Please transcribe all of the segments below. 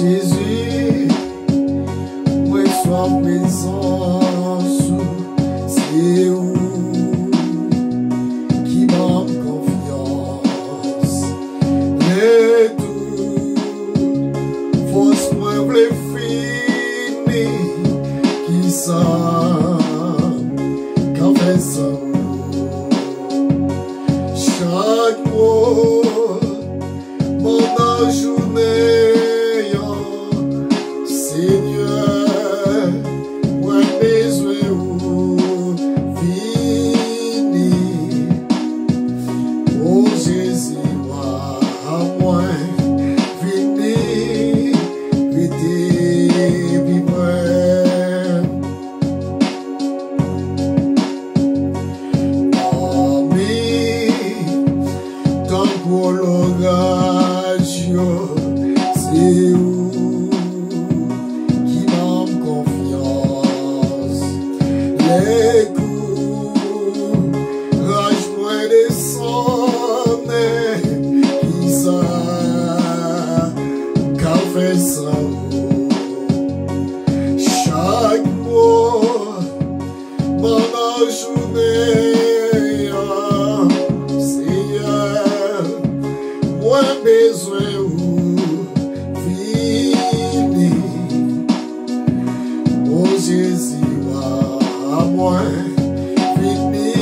Jésus, moi sois présence, c'est où qui m'a confiance. Et tout, force moi blé fini, qui ça, qu'en fait ça. Chaque mot, mon journée, Seigneur, moi besoin ou fini. Oh Jésus, moi à moi fini, vite vivre. Pour l'orage, c'est où qui m'a confiance. Les coups, rage-moi descendre, qui ça, qu'a fait ça. Chaque mot, mon journée, moi besoin ou fini. Oh Jésus, à moi fini,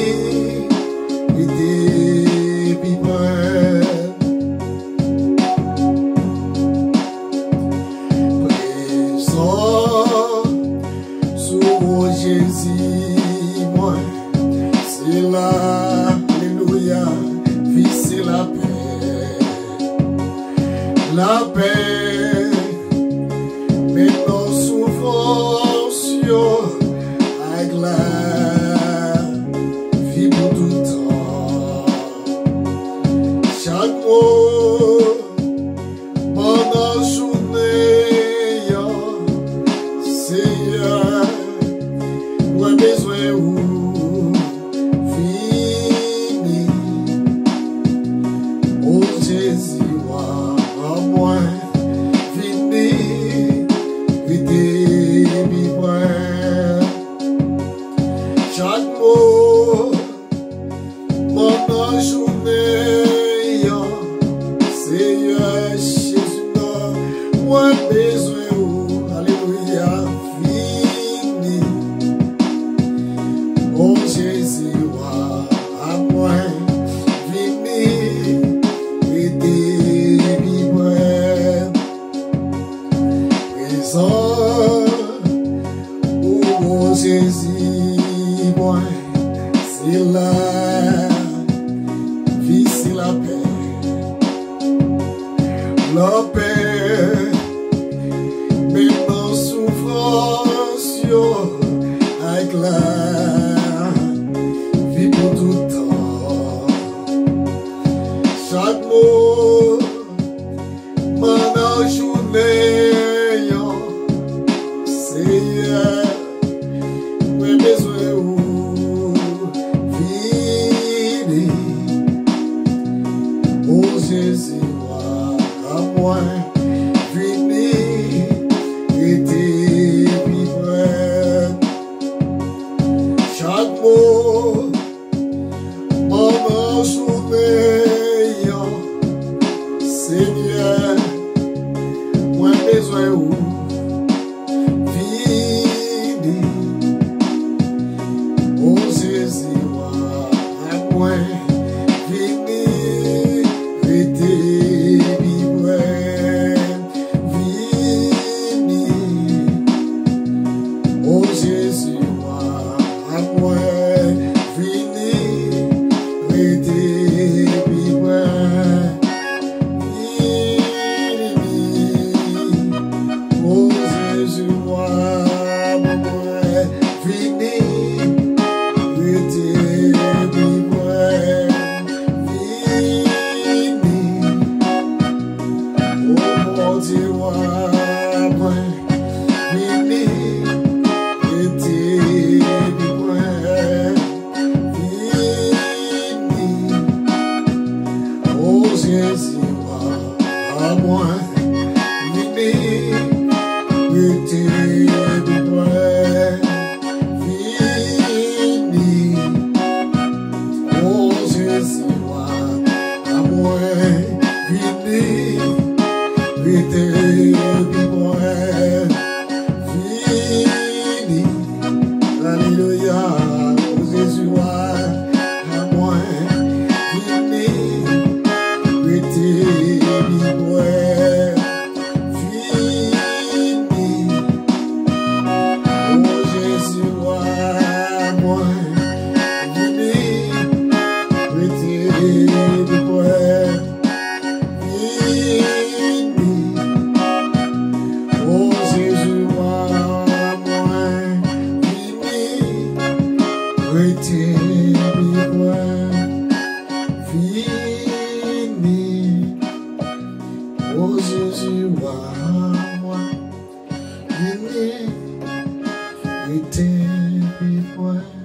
vite vivre. Présent sur Jésus, moi c'est là, alléluia, vie c'est la paix. La paix, mais nos souffrances, avec la vie pour tout le temps. Chaque mot, pendant journée, Seigneur, moi besoin ou fini. Oh Jésus, à moi, fini, vite vivre. Chaque mot, mon journée, Seigneur Jésus, moi besoin ou, alléluia, fini. Oh Jésus, à moi, fini, vite vivre. Oh Jésus, moi, c'est la vie, c'est la paix. La paix, mais dans souffrance, avec la vie pour tout le temps. Chaque mot, mon journée, Seigneur, moi besoin ou fini. Oh Jésus, à moi fini, vite vivre. Chaque mot, mon journée, Seigneur, moi besoin ou fini. Oh Jésus, à moi fini, vite vivre. Fini. Oh Jésus, à moi fini, vite vivre. Oh Jésus, à moi fini, vite vivre. Fini. Oh mon Dieu, à moi fini, vite vivre. Fini. Oh Jésus, à moi fini. Rete bibouè, fini. Alléluia, oh Jésus, à moi, fini. Rete bibouè, fini. Oh Jésus, à moi, fini. Rete bibouè, fini. Oh Jésus, à moi, fini. Rete bibouè, fini. Oh Jésus, à moi, fini. Rete bibouè.